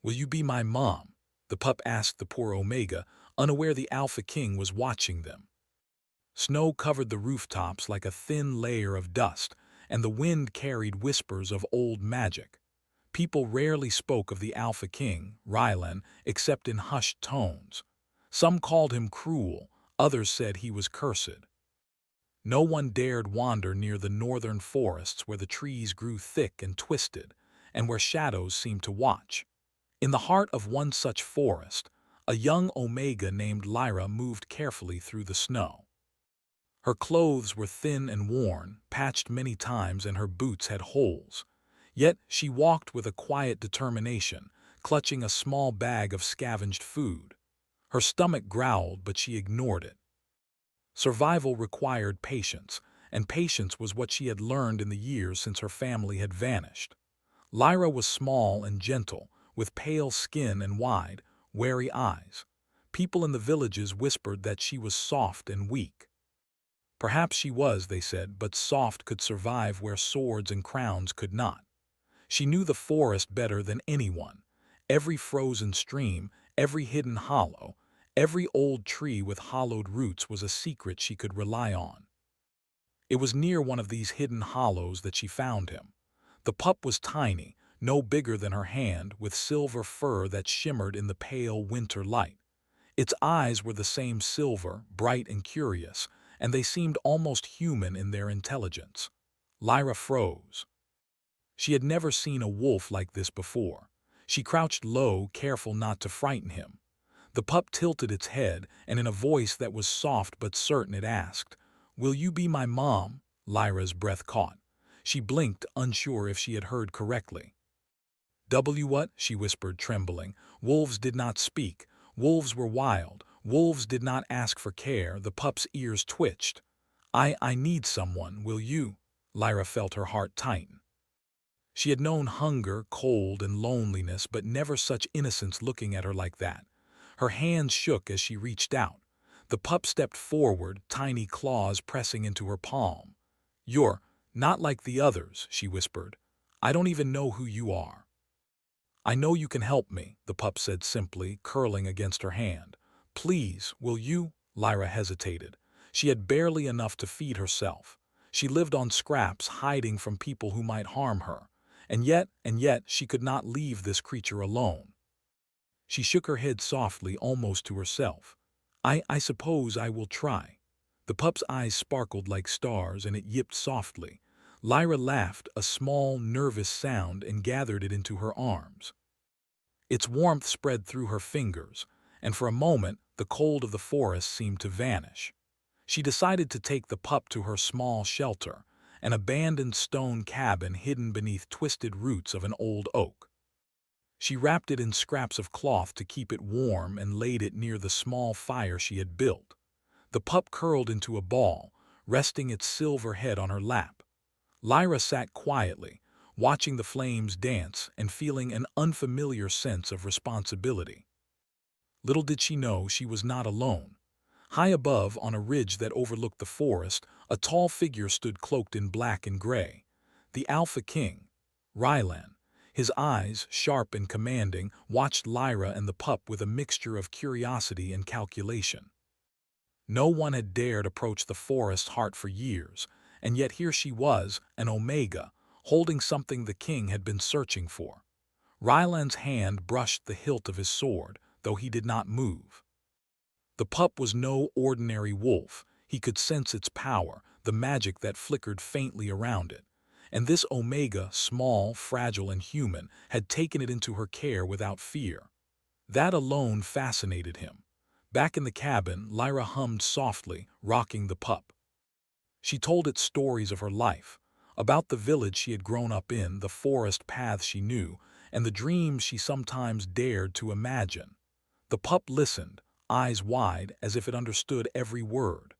"Will you be my mom?" the pup asked the poor Omega, unaware the Alpha King was watching them. Snow covered the rooftops like a thin layer of dust, and the wind carried whispers of old magic. People rarely spoke of the Alpha King, Rylan, except in hushed tones. Some called him cruel, others said he was cursed. No one dared wander near the northern forests where the trees grew thick and twisted, and where shadows seemed to watch. In the heart of one such forest, a young Omega named Lyra moved carefully through the snow. Her clothes were thin and worn, patched many times, and her boots had holes. Yet she walked with a quiet determination, clutching a small bag of scavenged food. Her stomach growled, but she ignored it. Survival required patience, and patience was what she had learned in the years since her family had vanished. Lyra was small and gentle, with pale skin and wide, wary eyes. People in the villages whispered that she was soft and weak. Perhaps she was, they said, but soft could survive where swords and crowns could not. She knew the forest better than anyone. Every frozen stream, every hidden hollow, every old tree with hollowed roots was a secret she could rely on. It was near one of these hidden hollows that she found him. The pup was tiny, no bigger than her hand, with silver fur that shimmered in the pale winter light. Its eyes were the same silver, bright and curious, and they seemed almost human in their intelligence. Lyra froze. She had never seen a wolf like this before. She crouched low, careful not to frighten him. The pup tilted its head, and in a voice that was soft but certain it asked, "Will you be my mom?" Lyra's breath caught. She blinked, unsure if she had heard correctly. What?" she whispered, trembling. Wolves did not speak. Wolves were wild. Wolves did not ask for care. The pup's ears twitched. I need someone, will you?" Lyra felt her heart tighten. She had known hunger, cold, and loneliness, but never such innocence looking at her like that. Her hands shook as she reached out. The pup stepped forward, tiny claws pressing into her palm. "You're not like the others," she whispered. "I don't even know who you are." "I know you can help me," the pup said simply, curling against her hand. "Please, will you?" Lyra hesitated. She had barely enough to feed herself. She lived on scraps, hiding from people who might harm her. And yet, she could not leave this creature alone. She shook her head softly, almost to herself. I suppose I will try." The pup's eyes sparkled like stars, and it yipped softly. Lyra laughed, a small, nervous sound, and gathered it into her arms. Its warmth spread through her fingers, and for a moment the cold of the forest seemed to vanish. She decided to take the pup to her small shelter, an abandoned stone cabin hidden beneath twisted roots of an old oak. She wrapped it in scraps of cloth to keep it warm and laid it near the small fire she had built. The pup curled into a ball, resting its silver head on her lap. Lyra sat quietly, watching the flames dance and feeling an unfamiliar sense of responsibility. Little did she know she was not alone. High above, on a ridge that overlooked the forest, a tall figure stood cloaked in black and gray. The Alpha King, Rylan. His eyes, sharp and commanding, watched Lyra and the pup with a mixture of curiosity and calculation. No one had dared approach the forest's heart for years, and yet here she was, an Omega, holding something the king had been searching for. Rylan's hand brushed the hilt of his sword, though he did not move. The pup was no ordinary wolf. He could sense its power, the magic that flickered faintly around it. And this Omega, small, fragile, and human, had taken it into her care without fear. That alone fascinated him. Back in the cabin, Lyra hummed softly, rocking the pup. She told it stories of her life, about the village she had grown up in, the forest paths she knew, and the dreams she sometimes dared to imagine. The pup listened, eyes wide, as if it understood every word.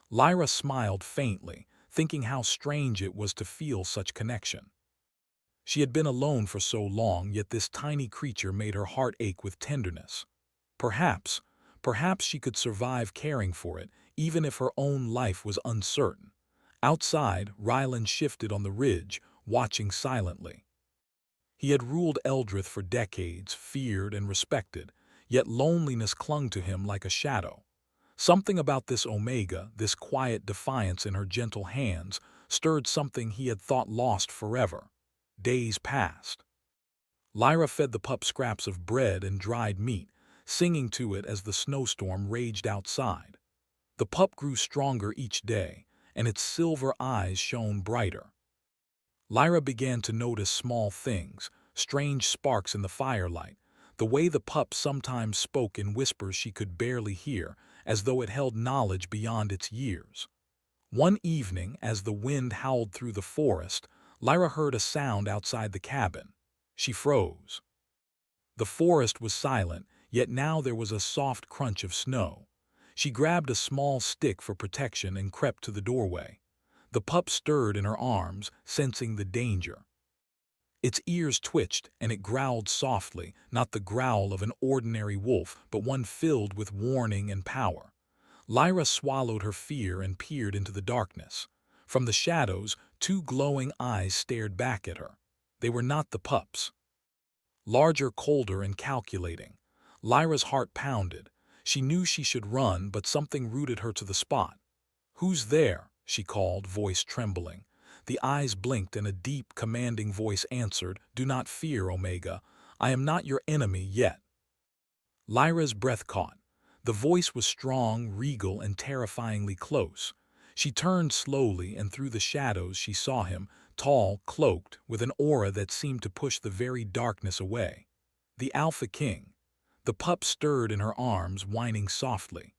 Lyra smiled faintly, thinking how strange it was to feel such connection. She had been alone for so long, yet this tiny creature made her heart ache with tenderness. Perhaps she could survive caring for it, even if her own life was uncertain. Outside, Ryland shifted on the ridge, watching silently. He had ruled Eldrith for decades, feared and respected, yet loneliness clung to him like a shadow. Something about this Omega, this quiet defiance in her gentle hands, stirred something he had thought lost forever. Days passed. Lyra fed the pup scraps of bread and dried meat, singing to it as the snowstorm raged outside. The pup grew stronger each day, and its silver eyes shone brighter. Lyra began to notice small things, strange sparks in the firelight, the way the pup sometimes spoke in whispers she could barely hear, as though it held knowledge beyond its years. One evening, as the wind howled through the forest, Lyra heard a sound outside the cabin. She froze. The forest was silent, yet now there was a soft crunch of snow. She grabbed a small stick for protection and crept to the doorway. The pup stirred in her arms, sensing the danger. Its ears twitched, and it growled softly, not the growl of an ordinary wolf, but one filled with warning and power. Lyra swallowed her fear and peered into the darkness. From the shadows, two glowing eyes stared back at her. They were not the pup's. Larger, colder, and calculating. Lyra's heart pounded. She knew she should run, but something rooted her to the spot. "Who's there?" she called, voice trembling. The eyes blinked and a deep, commanding voice answered, "Do not fear, Omega. I am not your enemy yet." Lyra's breath caught. The voice was strong, regal, and terrifyingly close. She turned slowly, and through the shadows she saw him, tall, cloaked, with an aura that seemed to push the very darkness away. The Alpha King. The pup stirred in her arms, whining softly.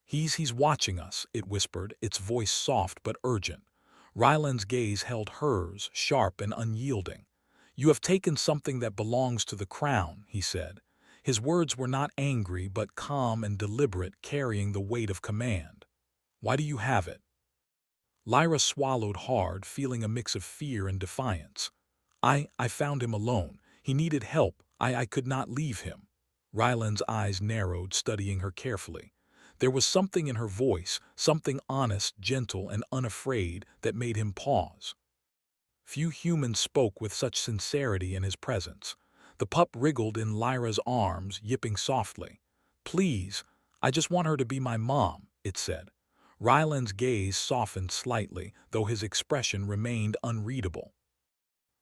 He's watching us," it whispered, its voice soft but urgent. Ryland's gaze held hers, sharp and unyielding. "You have taken something that belongs to the crown," he said. His words were not angry, but calm and deliberate, carrying the weight of command. "Why do you have it?" Lyra swallowed hard, feeling a mix of fear and defiance. I found him alone. He needed help. I could not leave him." Ryland's eyes narrowed, studying her carefully. There was something in her voice, something honest, gentle, and unafraid, that made him pause. Few humans spoke with such sincerity in his presence. The pup wriggled in Lyra's arms, yipping softly. "Please, I just want her to be my mom," it said. Ryland's gaze softened slightly, though his expression remained unreadable.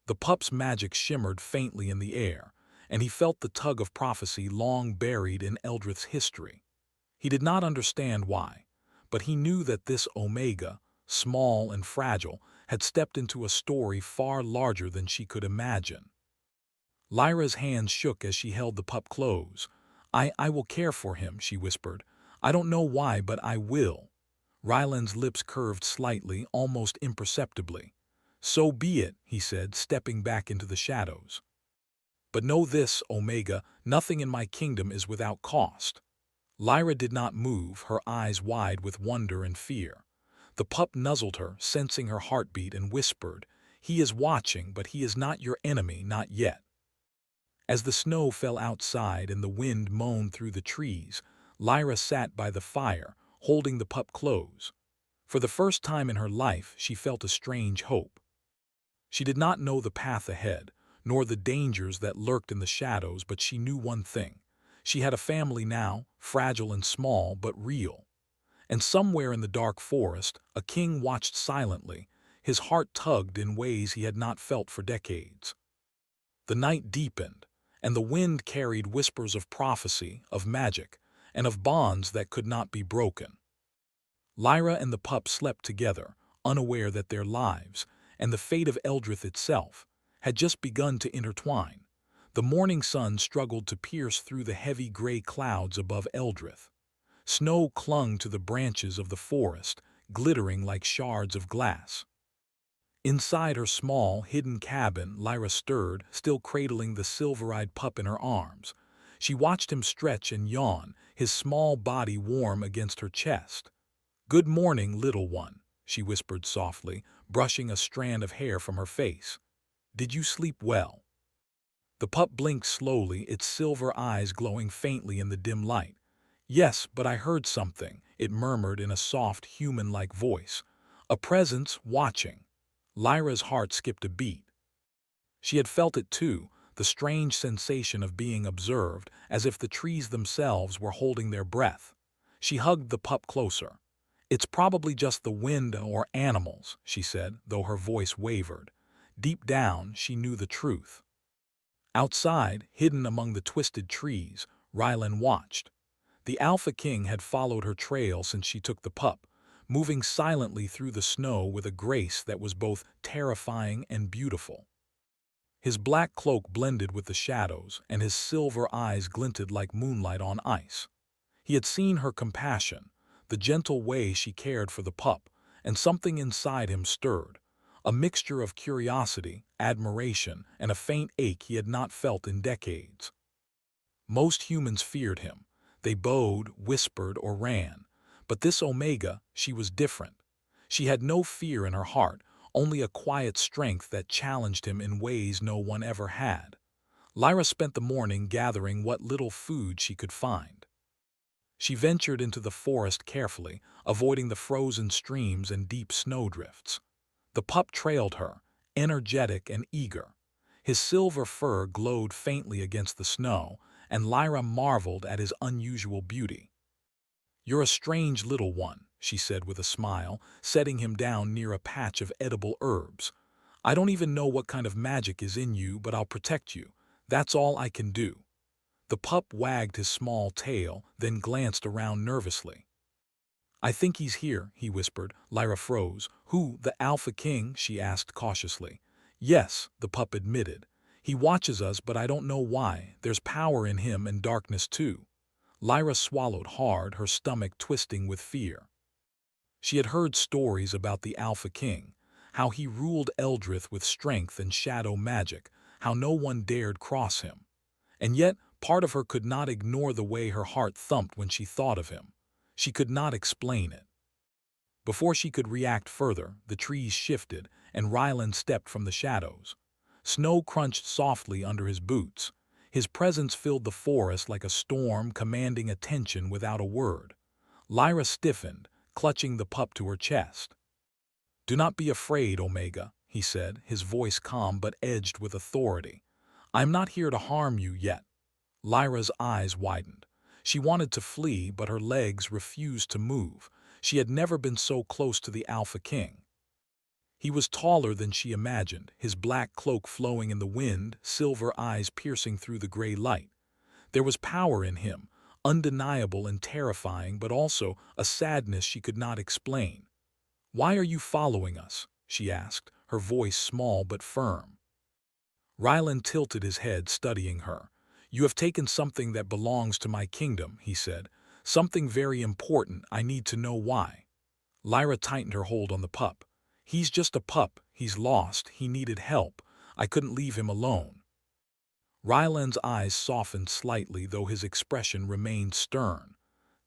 The pup's magic shimmered faintly in the air, and he felt the tug of prophecy long buried in Eldrith's history. He did not understand why, but he knew that this Omega, small and fragile, had stepped into a story far larger than she could imagine. Lyra's hands shook as she held the pup close. I will care for him," she whispered. "I don't know why, but I will." Ryland's lips curved slightly, almost imperceptibly. "So be it," he said, stepping back into the shadows. "But know this, Omega, nothing in my kingdom is without cost." Lyra did not move, her eyes wide with wonder and fear. The pup nuzzled her, sensing her heartbeat, and whispered, "He is watching, but he is not your enemy, not yet." As the snow fell outside and the wind moaned through the trees, Lyra sat by the fire, holding the pup close. For the first time in her life, she felt a strange hope. She did not know the path ahead, nor the dangers that lurked in the shadows, but she knew one thing. She had a family now, fragile and small, but real. And somewhere in the dark forest, a king watched silently, his heart tugged in ways he had not felt for decades. The night deepened, and the wind carried whispers of prophecy, of magic, and of bonds that could not be broken. Lyra and the pup slept together, unaware that their lives, and the fate of Eldrith itself, had just begun to intertwine. The morning sun struggled to pierce through the heavy gray clouds above Eldrith. Snow clung to the branches of the forest, glittering like shards of glass. Inside her small, hidden cabin, Lyra stirred, still cradling the silver-eyed pup in her arms. She watched him stretch and yawn, his small body warm against her chest. "Good morning, little one," she whispered softly, brushing a strand of hair from her face. "Did you sleep well?" The pup blinked slowly, its silver eyes glowing faintly in the dim light. "Yes, but I heard something," it murmured in a soft, human-like voice. "A presence watching." Lyra's heart skipped a beat. She had felt it too, the strange sensation of being observed, as if the trees themselves were holding their breath. She hugged the pup closer. "It's probably just the wind or animals," she said, though her voice wavered. Deep down, she knew the truth. Outside, hidden among the twisted trees, Rylan watched. The Alpha King had followed her trail since she took the pup, moving silently through the snow with a grace that was both terrifying and beautiful. His black cloak blended with the shadows, and his silver eyes glinted like moonlight on ice. He had seen her compassion, the gentle way she cared for the pup, and something inside him stirred, a mixture of curiosity, admiration, and a faint ache he had not felt in decades. Most humans feared him. They bowed, whispered, or ran. But this Omega, she was different. She had no fear in her heart, only a quiet strength that challenged him in ways no one ever had. Lyra spent the morning gathering what little food she could find. She ventured into the forest carefully, avoiding the frozen streams and deep snowdrifts. The pup trailed her, energetic and eager. His silver fur glowed faintly against the snow, and Lyra marveled at his unusual beauty. "You're a strange little one," she said with a smile, setting him down near a patch of edible herbs. "I don't even know what kind of magic is in you, but I'll protect you. That's all I can do." The pup wagged his small tail, then glanced around nervously. "I think he's here," he whispered. Lyra froze. "Who, the Alpha King?" she asked cautiously. "Yes," the pup admitted. "He watches us, but I don't know why. There's power in him and darkness too." Lyra swallowed hard, her stomach twisting with fear. She had heard stories about the Alpha King, how he ruled Eldrith with strength and shadow magic, how no one dared cross him. And yet, part of her could not ignore the way her heart thumped when she thought of him. She could not explain it. Before she could react further, the trees shifted, and Rylan stepped from the shadows. Snow crunched softly under his boots. His presence filled the forest like a storm, commanding attention without a word. Lyra stiffened, clutching the pup to her chest. "Do not be afraid, Omega," he said, his voice calm but edged with authority. "I'm not here to harm you yet." Lyra's eyes widened. She wanted to flee, but her legs refused to move. She had never been so close to the Alpha King. He was taller than she imagined, his black cloak flowing in the wind, silver eyes piercing through the gray light. There was power in him, undeniable and terrifying, but also a sadness she could not explain. "Why are you following us?" she asked, her voice small but firm. Rylan tilted his head, studying her. "You have taken something that belongs to my kingdom," he said. "Something very important. I need to know why." Lyra tightened her hold on the pup. "He's just a pup. He's lost. He needed help. I couldn't leave him alone." Ryland's eyes softened slightly, though his expression remained stern.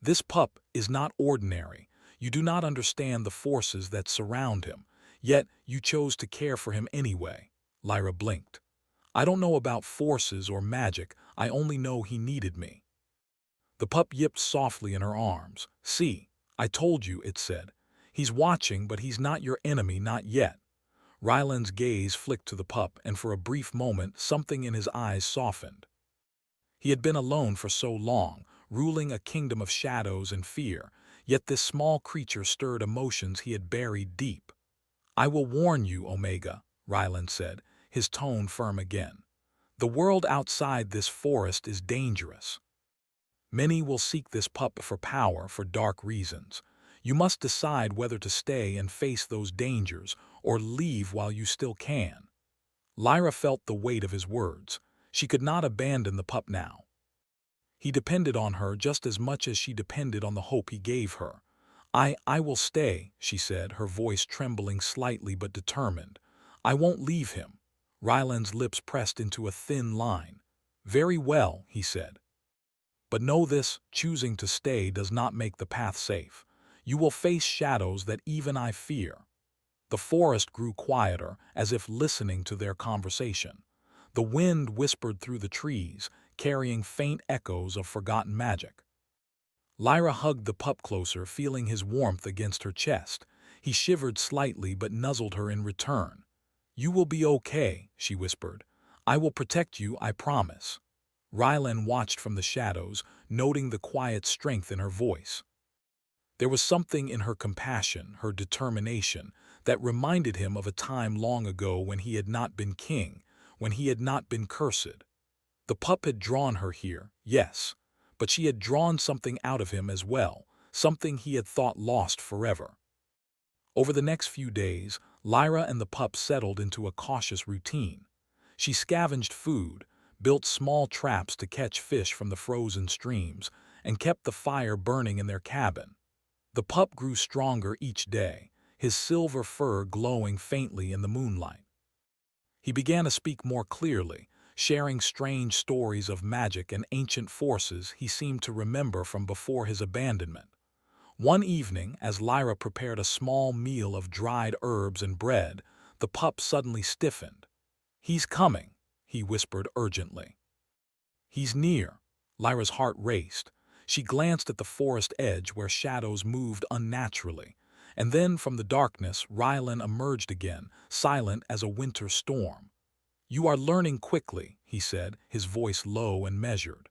"This pup is not ordinary. You do not understand the forces that surround him. Yet you chose to care for him anyway." Lyra blinked. "I don't know about forces or magic. I only know he needed me." The pup yipped softly in her arms. "See, I told you," it said. "He's watching, but he's not your enemy, not yet." Ryland's gaze flicked to the pup, and for a brief moment something in his eyes softened. He had been alone for so long, ruling a kingdom of shadows and fear, yet this small creature stirred emotions he had buried deep. "I will warn you, Omega," Ryland said, his tone firm again. "The world outside this forest is dangerous. Many will seek this pup for power, for dark reasons. You must decide whether to stay and face those dangers or leave while you still can." Lyra felt the weight of his words. She could not abandon the pup now. He depended on her just as much as she depended on the hope he gave her. I will stay," she said, her voice trembling slightly but determined. "I won't leave him." Ryland's lips pressed into a thin line. "Very well," he said. "But know this, choosing to stay does not make the path safe. You will face shadows that even I fear." The forest grew quieter, as if listening to their conversation. The wind whispered through the trees, carrying faint echoes of forgotten magic. Lyra hugged the pup closer, feeling his warmth against her chest. He shivered slightly but nuzzled her in return. "You will be okay," she whispered. "I will protect you, I promise." Rylan watched from the shadows, noting the quiet strength in her voice. There was something in her compassion, her determination, that reminded him of a time long ago when he had not been king, when he had not been cursed. The pup had drawn her here, yes, but she had drawn something out of him as well, something he had thought lost forever. Over the next few days, Lyra and the pup settled into a cautious routine. She scavenged food, built small traps to catch fish from the frozen streams, and kept the fire burning in their cabin. The pup grew stronger each day, his silver fur glowing faintly in the moonlight. He began to speak more clearly, sharing strange stories of magic and ancient forces he seemed to remember from before his abandonment. One evening, as Lyra prepared a small meal of dried herbs and bread, the pup suddenly stiffened. "He's coming," he whispered urgently. "He's near." Lyra's heart raced. She glanced at the forest edge where shadows moved unnaturally, and then from the darkness Rylan emerged again, silent as a winter storm. "You are learning quickly," he said, his voice low and measured.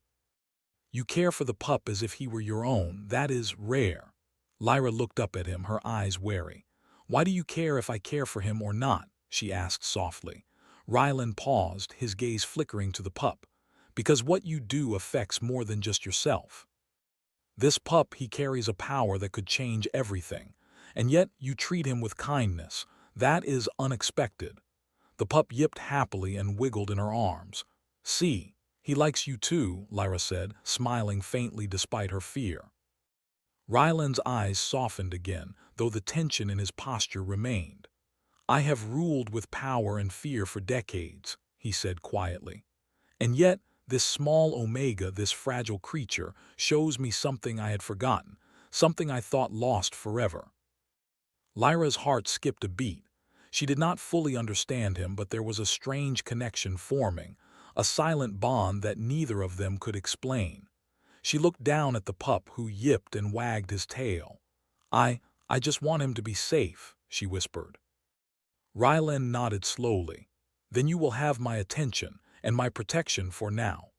"You care for the pup as if he were your own. That is rare." Lyra looked up at him, her eyes wary. "Why do you care if I care for him or not?" she asked softly. Rylan paused, his gaze flickering to the pup. "Because what you do affects more than just yourself. This pup, he carries a power that could change everything, and yet you treat him with kindness. That is unexpected." The pup yipped happily and wiggled in her arms. "See, he likes you too," Lyra said, smiling faintly despite her fear. Ryland's eyes softened again, though the tension in his posture remained. "I have ruled with power and fear for decades," he said quietly. "And yet, this small Omega, this fragile creature, shows me something I had forgotten, something I thought lost forever." Lyra's heart skipped a beat. She did not fully understand him, but there was a strange connection forming, a silent bond that neither of them could explain. She looked down at the pup, who yipped and wagged his tail. I just want him to be safe," she whispered. Rylan nodded slowly. "Then you will have my attention and my protection for now."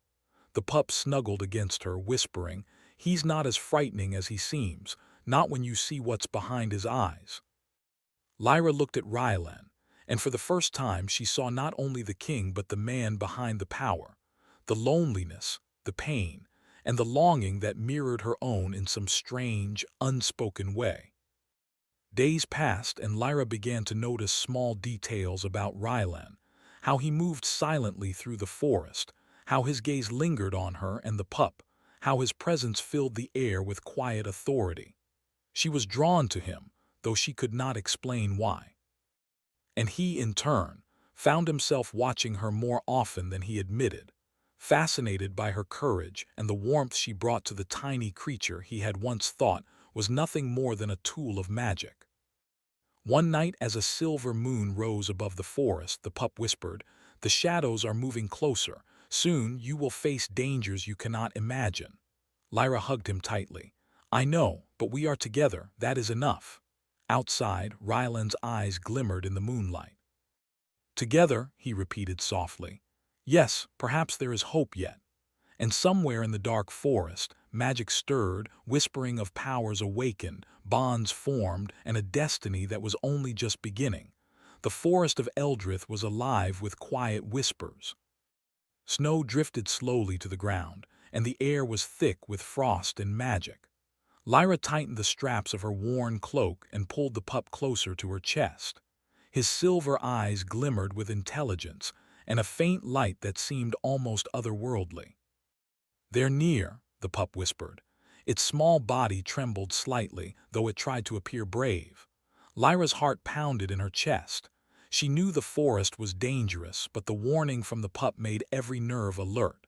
The pup snuggled against her, whispering, "He's not as frightening as he seems, not when you see what's behind his eyes." Lyra looked at Rylan, and for the first time she saw not only the king but the man behind the power, the loneliness, the pain, and the longing that mirrored her own in some strange, unspoken way. Days passed, and Lyra began to notice small details about Rylan, how he moved silently through the forest, how his gaze lingered on her and the pup, how his presence filled the air with quiet authority. She was drawn to him, though she could not explain why. And he, in turn, found himself watching her more often than he admitted, fascinated by her courage and the warmth she brought to the tiny creature he had once thought was nothing more than a tool of magic. One night, as a silver moon rose above the forest, the pup whispered, "The shadows are moving closer. Soon you will face dangers you cannot imagine." Lyra hugged him tightly. "I know, but we are together. That is enough." Outside, Ryland's eyes glimmered in the moonlight. "Together," he repeated softly. "Yes, perhaps there is hope yet." And somewhere in the dark forest, magic stirred, whispering of powers awakened, bonds formed, and a destiny that was only just beginning. The forest of Eldrith was alive with quiet whispers. Snow drifted slowly to the ground, and the air was thick with frost and magic. Lyra tightened the straps of her worn cloak and pulled the pup closer to her chest. His silver eyes glimmered with intelligence and a faint light that seemed almost otherworldly. "They're near," the pup whispered. Its small body trembled slightly, though it tried to appear brave. Lyra's heart pounded in her chest. She knew the forest was dangerous, but the warning from the pup made every nerve alert.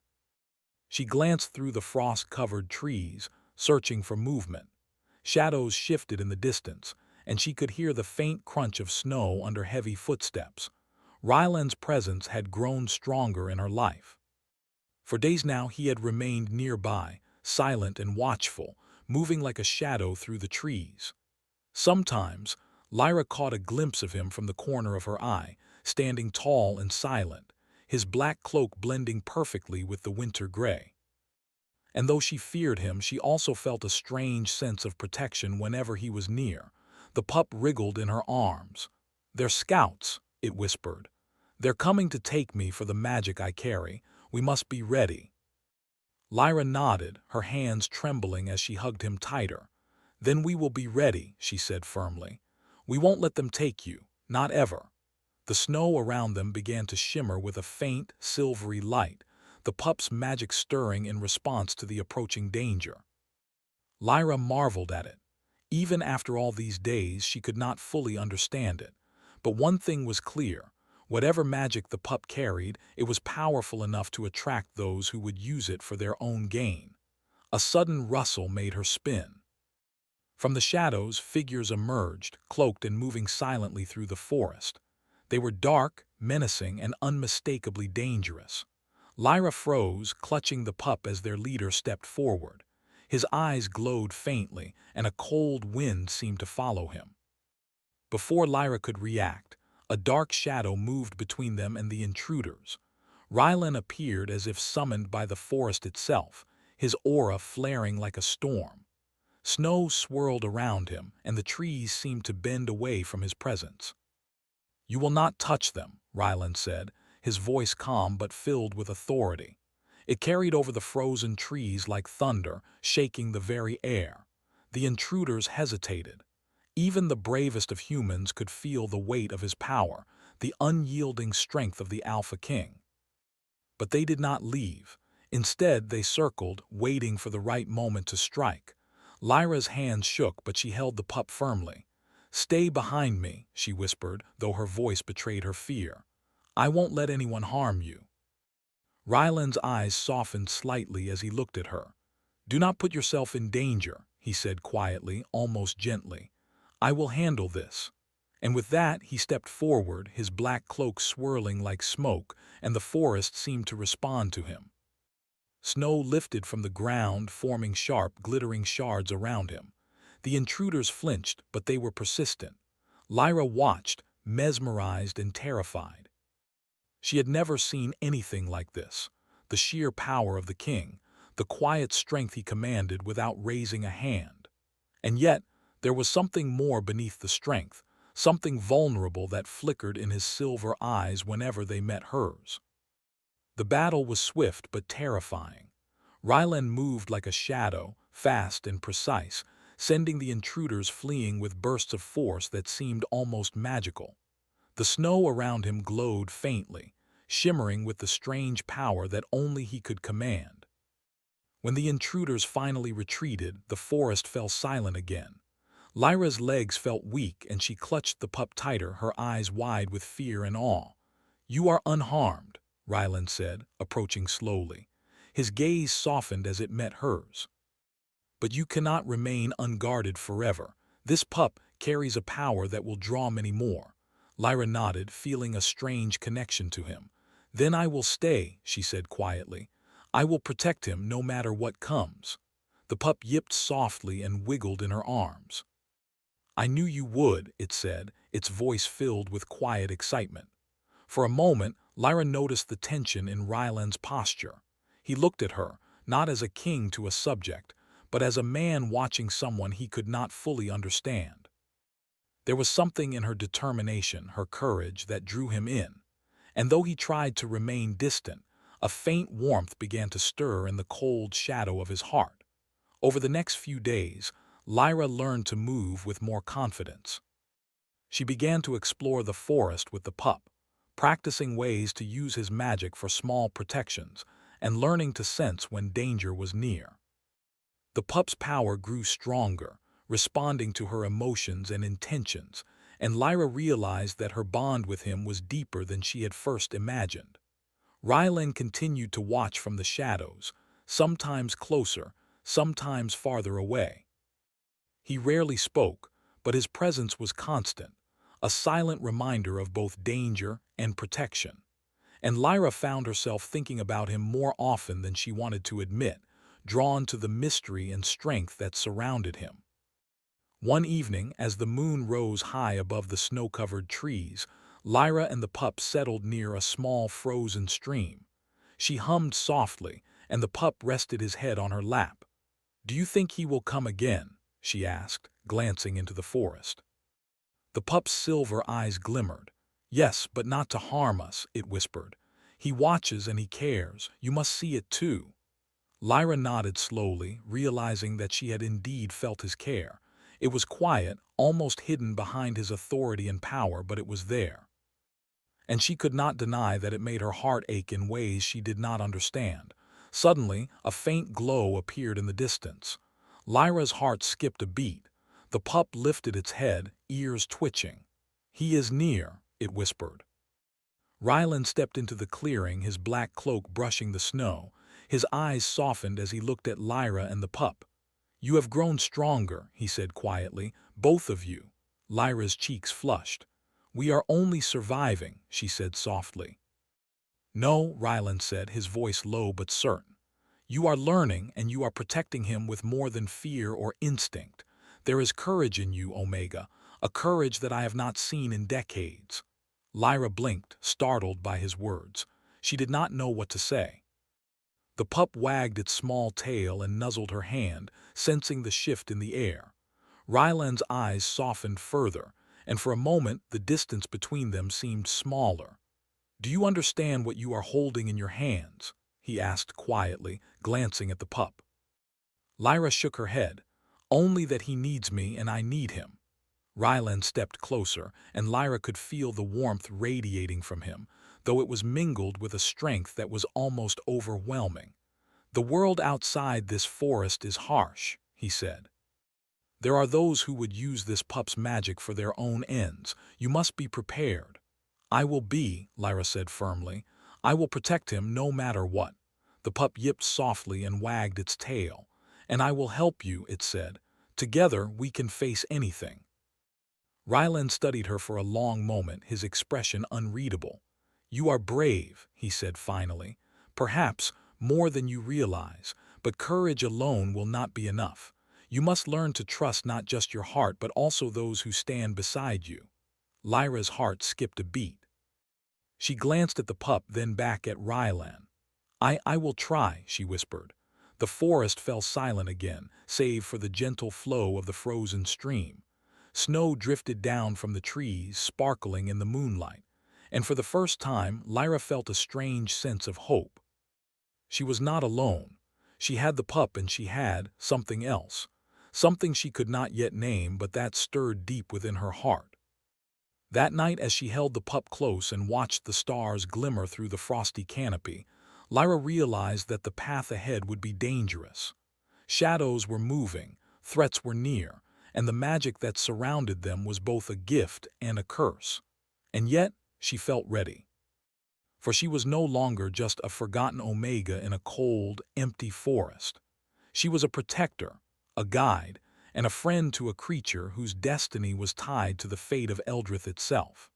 She glanced through the frost-covered trees, searching for movement. Shadows shifted in the distance, and she could hear the faint crunch of snow under heavy footsteps. Ryland's presence had grown stronger in her life. For days now he had remained nearby, silent and watchful, moving like a shadow through the trees. Sometimes, Lyra caught a glimpse of him from the corner of her eye, standing tall and silent, his black cloak blending perfectly with the winter gray. And though she feared him, she also felt a strange sense of protection whenever he was near. The pup wriggled in her arms. "They're scouts," it whispered. "They're coming to take me for the magic I carry. We must be ready." Lyra nodded, her hands trembling as she hugged him tighter. "Then we will be ready," she said firmly. "We won't let them take you, not ever." The snow around them began to shimmer with a faint, silvery light, the pup's magic stirring in response to the approaching danger. Lyra marveled at it. Even after all these days, she could not fully understand it. But one thing was clear. Whatever magic the pup carried, it was powerful enough to attract those who would use it for their own gain. A sudden rustle made her spin. From the shadows, figures emerged, cloaked and moving silently through the forest. They were dark, menacing, and unmistakably dangerous. Lyra froze, clutching the pup as their leader stepped forward. His eyes glowed faintly, and a cold wind seemed to follow him. Before Lyra could react, a dark shadow moved between them and the intruders. Rylan appeared as if summoned by the forest itself, his aura flaring like a storm. Snow swirled around him, and the trees seemed to bend away from his presence. "You will not touch them," Rylan said, his voice calm but filled with authority. It carried over the frozen trees like thunder, shaking the very air. The intruders hesitated. Even the bravest of humans could feel the weight of his power, the unyielding strength of the Alpha King. But they did not leave. Instead, they circled, waiting for the right moment to strike. Lyra's hands shook, but she held the pup firmly. "Stay behind me," she whispered, though her voice betrayed her fear. "I won't let anyone harm you." Ryland's eyes softened slightly as he looked at her. "Do not put yourself in danger," he said quietly, almost gently. "I will handle this." And with that, he stepped forward, his black cloak swirling like smoke, and the forest seemed to respond to him. Snow lifted from the ground, forming sharp, glittering shards around him. The intruders flinched, but they were persistent. Lyra watched, mesmerized and terrified. She had never seen anything like this. The sheer power of the king, the quiet strength he commanded without raising a hand. And yet, there was something more beneath the strength, something vulnerable that flickered in his silver eyes whenever they met hers. The battle was swift but terrifying. Rylan moved like a shadow, fast and precise, sending the intruders fleeing with bursts of force that seemed almost magical. The snow around him glowed faintly, shimmering with the strange power that only he could command. When the intruders finally retreated, the forest fell silent again. Lyra's legs felt weak and she clutched the pup tighter, her eyes wide with fear and awe. "You are unharmed," Rylan said, approaching slowly. His gaze softened as it met hers. "But you cannot remain unguarded forever. This pup carries a power that will draw many more." Lyra nodded, feeling a strange connection to him. "Then I will stay," she said quietly. "I will protect him no matter what comes." The pup yipped softly and wiggled in her arms. "I knew you would," it said, its voice filled with quiet excitement. For a moment, Lyra noticed the tension in Ryland's posture. He looked at her, not as a king to a subject, but as a man watching someone he could not fully understand. There was something in her determination, her courage, that drew him in. And though he tried to remain distant, a faint warmth began to stir in the cold shadow of his heart. Over the next few days, Lyra learned to move with more confidence. She began to explore the forest with the pup, practicing ways to use his magic for small protections and learning to sense when danger was near. The pup's power grew stronger, responding to her emotions and intentions, and Lyra realized that her bond with him was deeper than she had first imagined. Rylan continued to watch from the shadows, sometimes closer, sometimes farther away. He rarely spoke, but his presence was constant, a silent reminder of both danger and protection. And Lyra found herself thinking about him more often than she wanted to admit, drawn to the mystery and strength that surrounded him. One evening, as the moon rose high above the snow-covered trees, Lyra and the pup settled near a small frozen stream. She hummed softly, and the pup rested his head on her lap. "Do you think he will come again?" she asked, glancing into the forest. The pup's silver eyes glimmered. "Yes, but not to harm us," it whispered. "He watches and he cares. You must see it too." Lyra nodded slowly, realizing that she had indeed felt his care. It was quiet, almost hidden behind his authority and power, but it was there. And she could not deny that it made her heart ache in ways she did not understand. Suddenly, a faint glow appeared in the distance. Lyra's heart skipped a beat. The pup lifted its head, ears twitching. "He is near," it whispered. Ryland stepped into the clearing, his black cloak brushing the snow. His eyes softened as he looked at Lyra and the pup. "You have grown stronger," he said quietly, "both of you." Lyra's cheeks flushed. "We are only surviving," she said softly. "No," Ryland said, his voice low but certain. "You are learning, and you are protecting him with more than fear or instinct. There is courage in you, Omega, a courage that I have not seen in decades." Lyra blinked, startled by his words. She did not know what to say. The pup wagged its small tail and nuzzled her hand, sensing the shift in the air. Ryland's eyes softened further, and for a moment the distance between them seemed smaller. "Do you understand what you are holding in your hands?" he asked quietly, glancing at the pup. Lyra shook her head. "Only that he needs me and I need him." Ryland stepped closer, and Lyra could feel the warmth radiating from him, though it was mingled with a strength that was almost overwhelming. "The world outside this forest is harsh," he said. "There are those who would use this pup's magic for their own ends. You must be prepared." "I will be," Lyra said firmly. "I will protect him no matter what." The pup yipped softly and wagged its tail. "And I will help you," it said. "Together we can face anything." Ryland studied her for a long moment, his expression unreadable. "You are brave," he said finally. "Perhaps more than you realize, but courage alone will not be enough. You must learn to trust not just your heart but also those who stand beside you." Lyra's heart skipped a beat. She glanced at the pup, then back at Ryland. I will try," she whispered. The forest fell silent again, save for the gentle flow of the frozen stream. Snow drifted down from the trees, sparkling in the moonlight, and for the first time Lyra felt a strange sense of hope. She was not alone. She had the pup, and she had something else. Something she could not yet name, but that stirred deep within her heart. That night, as she held the pup close and watched the stars glimmer through the frosty canopy, Lyra realized that the path ahead would be dangerous. Shadows were moving, threats were near, and the magic that surrounded them was both a gift and a curse. And yet, she felt ready. For she was no longer just a forgotten Omega in a cold, empty forest. She was a protector, a guide, and a friend to a creature whose destiny was tied to the fate of Eldrith itself.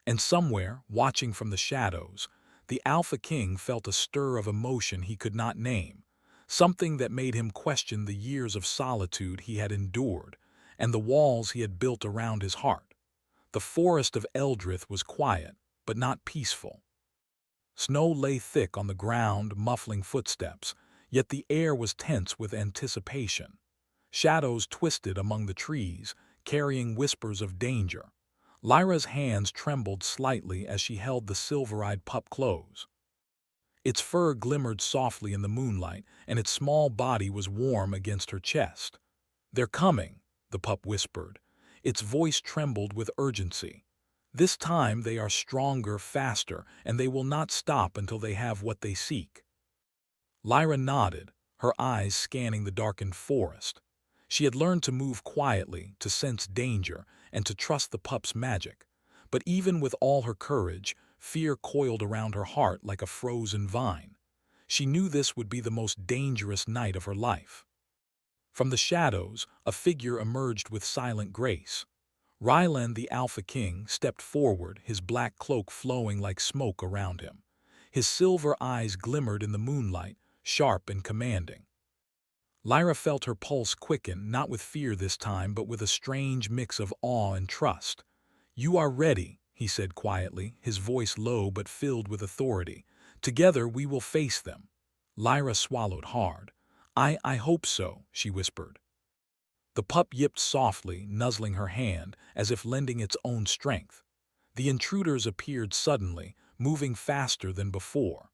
And somewhere, watching from the shadows, the Alpha King felt a stir of emotion he could not name, something that made him question the years of solitude he had endured and the walls he had built around his heart. The forest of Eldrith was quiet, but not peaceful. Snow lay thick on the ground, muffling footsteps, yet the air was tense with anticipation. Shadows twisted among the trees, carrying whispers of danger. Lyra's hands trembled slightly as she held the silver-eyed pup close. Its fur glimmered softly in the moonlight, and its small body was warm against her chest. "They're coming," the pup whispered. Its voice trembled with urgency. "This time they are stronger, faster, and they will not stop until they have what they seek." Lyra nodded, her eyes scanning the darkened forest. She had learned to move quietly, to sense danger, and to trust the pup's magic. But even with all her courage, fear coiled around her heart like a frozen vine. She knew this would be the most dangerous night of her life. From the shadows, a figure emerged with silent grace. Ryland, the Alpha King, stepped forward, his black cloak flowing like smoke around him. His silver eyes glimmered in the moonlight, sharp and commanding. Lyra felt her pulse quicken, not with fear this time, but with a strange mix of awe and trust. "You are ready," he said quietly, his voice low but filled with authority. Together we will face them. Lyra swallowed hard. I hope so, she whispered. The pup yipped softly, nuzzling her hand, as if lending its own strength. The intruders appeared suddenly, moving faster than before.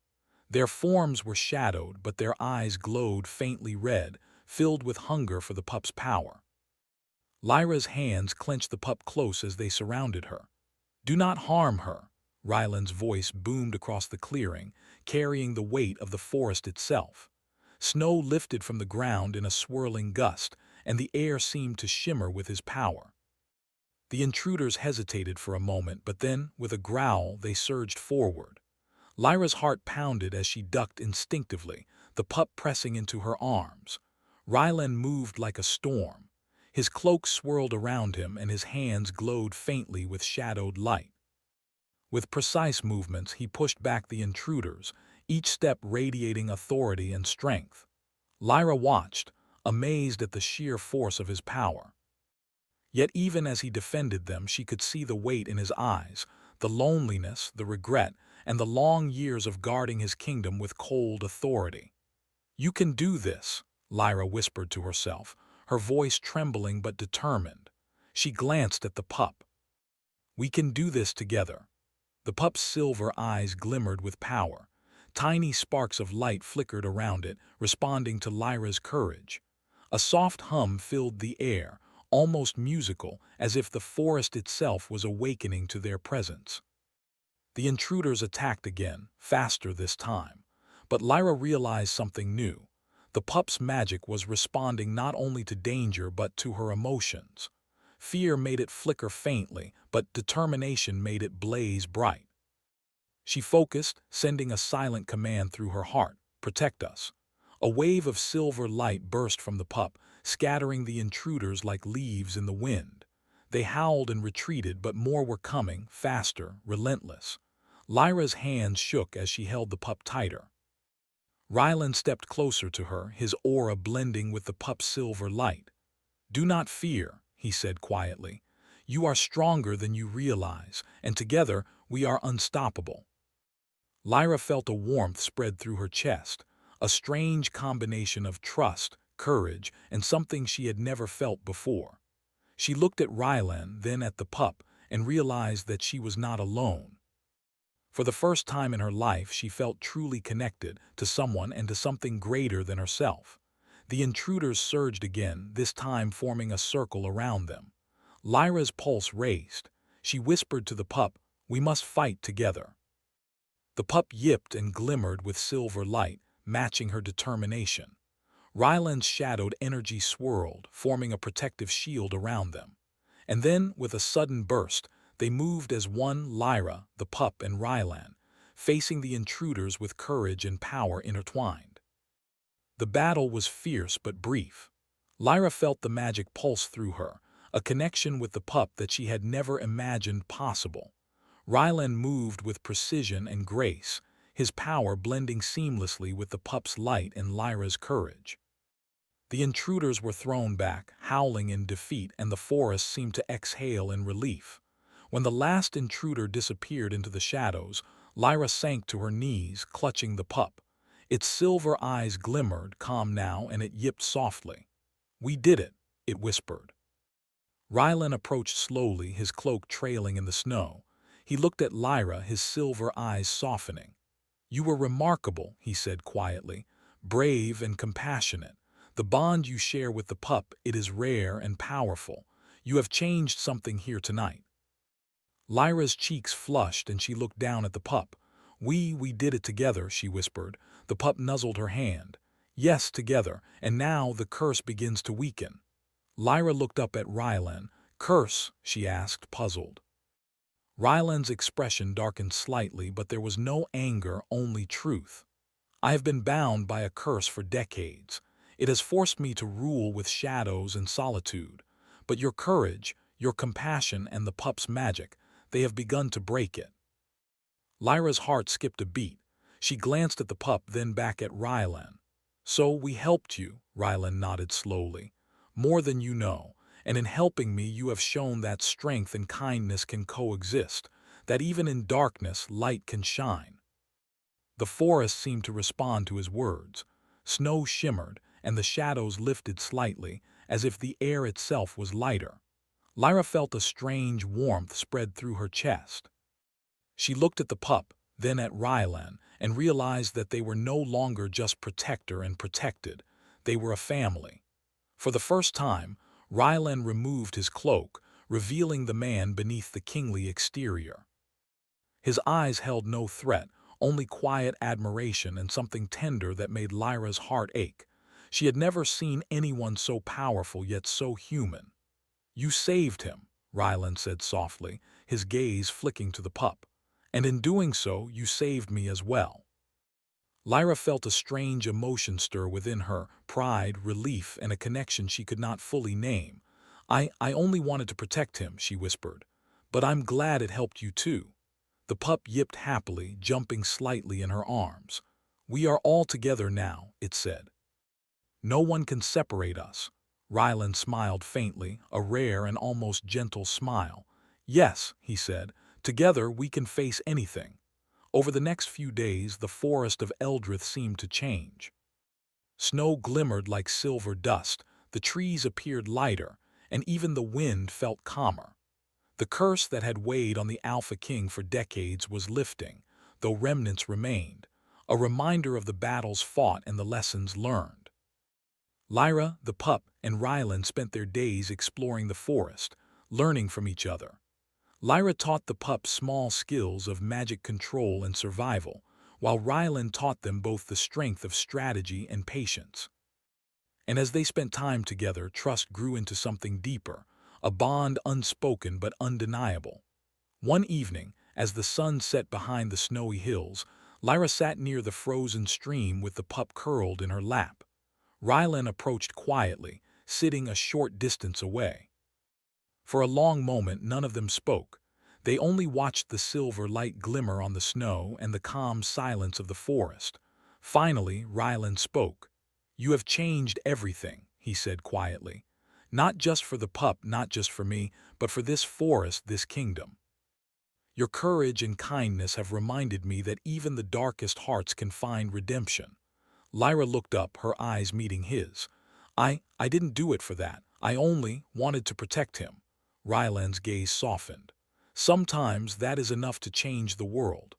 Their forms were shadowed, but their eyes glowed faintly red, filled with hunger for the pup's power. Lyra's hands clenched the pup close as they surrounded her. "Do not harm her," Ryland's voice boomed across the clearing, carrying the weight of the forest itself. Snow lifted from the ground in a swirling gust, and the air seemed to shimmer with his power. The intruders hesitated for a moment, but then, with a growl, they surged forward. Lyra's heart pounded as she ducked instinctively, the pup pressing into her arms. Ryland moved like a storm. His cloak swirled around him and his hands glowed faintly with shadowed light. With precise movements, he pushed back the intruders, each step radiating authority and strength. Lyra watched, amazed at the sheer force of his power. Yet even as he defended them, she could see the weight in his eyes, the loneliness, the regret, and the long years of guarding his kingdom with cold authority. "You can do this," Lyra whispered to herself, her voice trembling but determined. She glanced at the pup. "We can do this together." The pup's silver eyes glimmered with power. Tiny sparks of light flickered around it, responding to Lyra's courage. A soft hum filled the air, almost musical, as if the forest itself was awakening to their presence. The intruders attacked again, faster this time. But Lyra realized something new. The pup's magic was responding not only to danger but to her emotions. Fear made it flicker faintly, but determination made it blaze bright. She focused, sending a silent command through her heart, "Protect us." A wave of silver light burst from the pup, scattering the intruders like leaves in the wind. They howled and retreated, but more were coming, faster, relentless. Lyra's hands shook as she held the pup tighter. Ryland stepped closer to her, his aura blending with the pup's silver light. "Do not fear," he said quietly. "You are stronger than you realize, and together we are unstoppable." Lyra felt a warmth spread through her chest, a strange combination of trust, courage, and something she had never felt before. She looked at Ryland, then at the pup, and realized that she was not alone. For the first time in her life, she felt truly connected to someone and to something greater than herself. The intruders surged again, this time forming a circle around them. Lyra's pulse raced. She whispered to the pup, "We must fight together." The pup yipped and glimmered with silver light, matching her determination. Ryland's shadowed energy swirled, forming a protective shield around them. And then, with a sudden burst, they moved as one, Lyra, the pup, and Ryland, facing the intruders with courage and power intertwined. The battle was fierce but brief. Lyra felt the magic pulse through her, a connection with the pup that she had never imagined possible. Ryland moved with precision and grace, his power blending seamlessly with the pup's light and Lyra's courage. The intruders were thrown back, howling in defeat, and the forest seemed to exhale in relief. When the last intruder disappeared into the shadows, Lyra sank to her knees, clutching the pup. Its silver eyes glimmered, calm now, and it yipped softly. "We did it," it whispered. Ryland approached slowly, his cloak trailing in the snow. He looked at Lyra, his silver eyes softening. "You were remarkable," he said quietly, "brave and compassionate. The bond you share with the pup, it is rare and powerful. You have changed something here tonight." Lyra's cheeks flushed and she looked down at the pup. We did it together," she whispered. The pup nuzzled her hand. "Yes, together, and now the curse begins to weaken." Lyra looked up at Ryland. "Curse?" she asked, puzzled. Ryland's expression darkened slightly, but there was no anger, only truth. "I have been bound by a curse for decades. It has forced me to rule with shadows and solitude. But your courage, your compassion, and the pup's magic, they have begun to break it." Lyra's heart skipped a beat. She glanced at the pup, then back at Ryland. "So we helped you," Ryland nodded slowly. "More than you know, and in helping me you have shown that strength and kindness can coexist, that even in darkness light can shine. The forest seemed to respond to his words. Snow shimmered, and the shadows lifted slightly, as if the air itself was lighter. Lyra felt a strange warmth spread through her chest. She looked at the pup, then at Rylan, and realized that they were no longer just protector and protected. They were a family. For the first time, Rylan removed his cloak, revealing the man beneath the kingly exterior. His eyes held no threat, only quiet admiration and something tender that made Lyra's heart ache. She had never seen anyone so powerful yet so human. "You saved him," Rylan said softly, his gaze flicking to the pup. "And in doing so, you saved me as well." Lyra felt a strange emotion stir within her, pride, relief, and a connection she could not fully name. I only wanted to protect him," she whispered. "But I'm glad it helped you too." The pup yipped happily, jumping slightly in her arms. "We are all together now," it said. "No one can separate us." Rylan smiled faintly, a rare and almost gentle smile. "Yes," he said, "together we can face anything." Over the next few days, the forest of Eldrith seemed to change. Snow glimmered like silver dust, the trees appeared lighter, and even the wind felt calmer. The curse that had weighed on the Alpha King for decades was lifting, though remnants remained, a reminder of the battles fought and the lessons learned. Lyra, the pup, and Rylan spent their days exploring the forest, learning from each other. Lyra taught the pup small skills of magic control and survival, while Rylan taught them both the strength of strategy and patience. And as they spent time together, trust grew into something deeper, a bond unspoken but undeniable. One evening, as the sun set behind the snowy hills, Lyra sat near the frozen stream with the pup curled in her lap. Rylan approached quietly, sitting a short distance away. For a long moment none of them spoke. They only watched the silver light glimmer on the snow and the calm silence of the forest. Finally, Rylan spoke. "You have changed everything," he said quietly. "Not just for the pup, not just for me, but for this forest, this kingdom. Your courage and kindness have reminded me that even the darkest hearts can find redemption." Lyra looked up, her eyes meeting his. I didn't do it for that. I only wanted to protect him." Rylan's gaze softened. "Sometimes that is enough to change the world."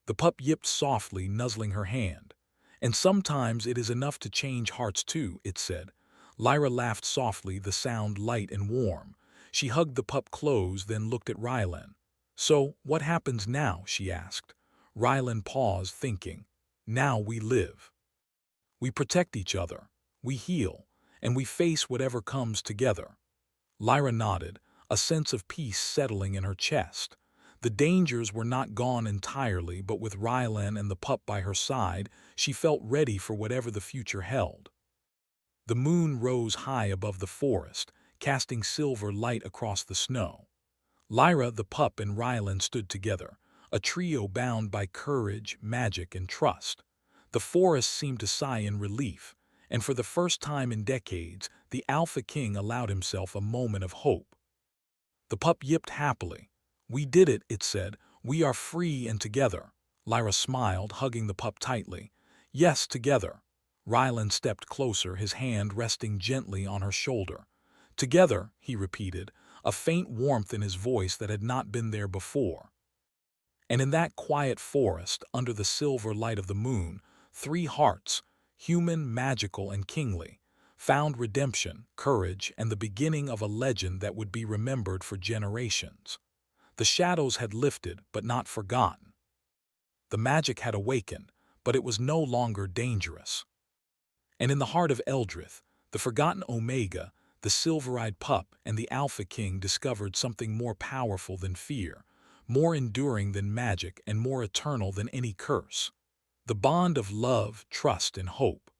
The pup yipped softly, nuzzling her hand. "And sometimes it is enough to change hearts too," it said. Lyra laughed softly, the sound light and warm. She hugged the pup close, then looked at Rylan. "So, what happens now?" she asked. Rylan paused, thinking. "Now we live. We protect each other, we heal, and we face whatever comes together." Lyra nodded, a sense of peace settling in her chest. The dangers were not gone entirely, but with Rylan and the pup by her side, she felt ready for whatever the future held. The moon rose high above the forest, casting silver light across the snow. Lyra, the pup, and Rylan stood together, a trio bound by courage, magic, and trust. The forest seemed to sigh in relief, and for the first time in decades, the Alpha King allowed himself a moment of hope. The pup yipped happily. "We did it," it said. "We are free and together." Lyra smiled, hugging the pup tightly. "Yes, together." Rylan stepped closer, his hand resting gently on her shoulder. "Together," he repeated, a faint warmth in his voice that had not been there before. And in that quiet forest, under the silver light of the moon, three hearts, human, magical, and kingly, found redemption, courage, and the beginning of a legend that would be remembered for generations. The shadows had lifted, but not forgotten. The magic had awakened, but it was no longer dangerous. And in the heart of Eldrith, the forgotten Omega, the silver-eyed pup, and the Alpha King discovered something more powerful than fear, more enduring than magic, and more eternal than any curse. The bond of love, trust, and hope.